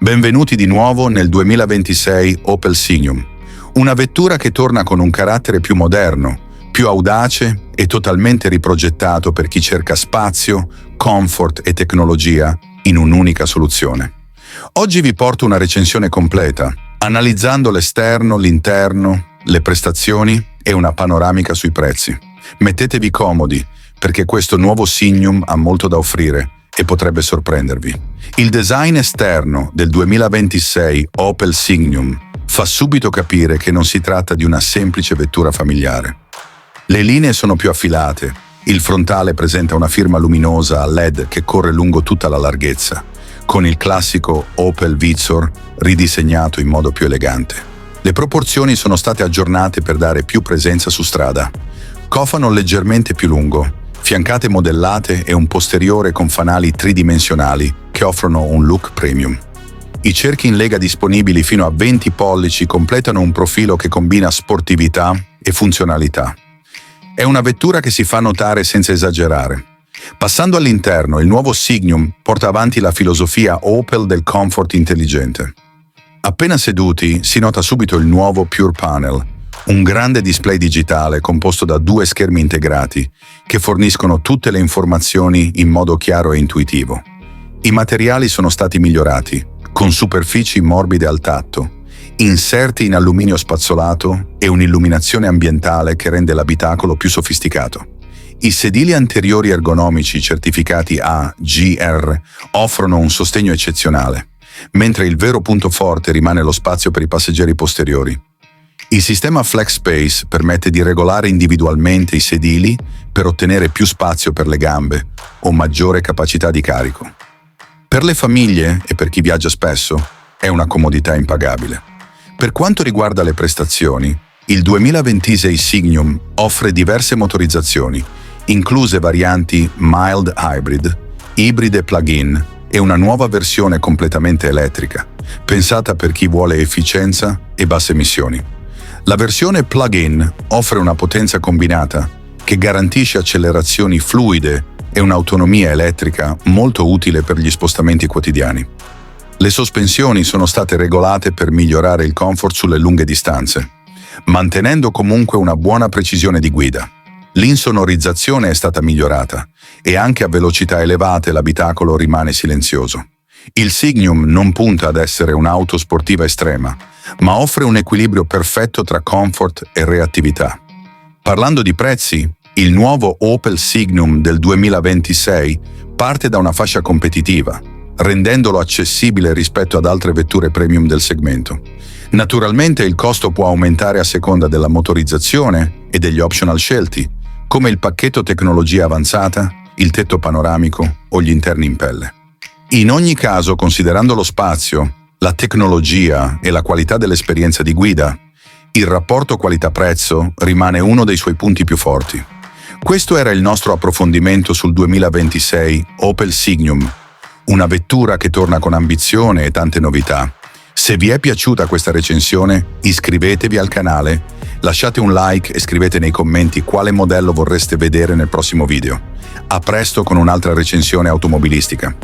Benvenuti di nuovo nel 2026 Opel Signum, una vettura che torna con un carattere più moderno, più audace e totalmente riprogettato per chi cerca spazio, comfort e tecnologia in un'unica soluzione. Oggi vi porto una recensione completa, analizzando l'esterno, l'interno, le prestazioni e una panoramica sui prezzi. Mettetevi comodi, perché questo nuovo Signum ha molto da offrire e potrebbe sorprendervi. Il design esterno del 2026 Opel Signum fa subito capire che non si tratta di una semplice vettura familiare. Le linee sono più affilate, il frontale presenta una firma luminosa a LED che corre lungo tutta la larghezza, con il classico Opel Vizor ridisegnato in modo più elegante. Le proporzioni sono state aggiornate per dare più presenza su strada. Cofano leggermente più lungo, fiancate modellate e un posteriore con fanali tridimensionali che offrono un look premium. I cerchi in lega disponibili fino a 20 pollici completano un profilo che combina sportività e funzionalità. È una vettura che si fa notare senza esagerare. Passando all'interno, il nuovo Signum porta avanti la filosofia Opel del comfort intelligente. Appena seduti, si nota subito il nuovo Pure Panel, un grande display digitale composto da 2 schermi integrati che forniscono tutte le informazioni in modo chiaro e intuitivo. I materiali sono stati migliorati, con superfici morbide al tatto, inserti in alluminio spazzolato e un'illuminazione ambientale che rende l'abitacolo più sofisticato. I sedili anteriori ergonomici certificati A, G, R offrono un sostegno eccezionale, mentre il vero punto forte rimane lo spazio per i passeggeri posteriori. Il sistema FlexSpace permette di regolare individualmente i sedili per ottenere più spazio per le gambe o maggiore capacità di carico. Per le famiglie e per chi viaggia spesso è una comodità impagabile. Per quanto riguarda le prestazioni, il 2026 Signum offre diverse motorizzazioni, incluse varianti mild hybrid, ibride plug-in e una nuova versione completamente elettrica, pensata per chi vuole efficienza e basse emissioni. La versione plug-in offre una potenza combinata che garantisce accelerazioni fluide e un'autonomia elettrica molto utile per gli spostamenti quotidiani. Le sospensioni sono state regolate per migliorare il comfort sulle lunghe distanze, mantenendo comunque una buona precisione di guida. L'insonorizzazione è stata migliorata e anche a velocità elevate l'abitacolo rimane silenzioso. Il Signum non punta ad essere un'auto sportiva estrema, ma offre un equilibrio perfetto tra comfort e reattività. Parlando di prezzi, il nuovo Opel Signum del 2026 parte da una fascia competitiva, rendendolo accessibile rispetto ad altre vetture premium del segmento. Naturalmente il costo può aumentare a seconda della motorizzazione e degli optional scelti, come il pacchetto tecnologia avanzata, il tetto panoramico o gli interni in pelle. In ogni caso, considerando lo spazio, la tecnologia e la qualità dell'esperienza di guida, il rapporto qualità-prezzo rimane uno dei suoi punti più forti. Questo era il nostro approfondimento sul 2026 Opel Signum, una vettura che torna con ambizione e tante novità. Se vi è piaciuta questa recensione, iscrivetevi al canale, lasciate un like e scrivete nei commenti quale modello vorreste vedere nel prossimo video. A presto con un'altra recensione automobilistica.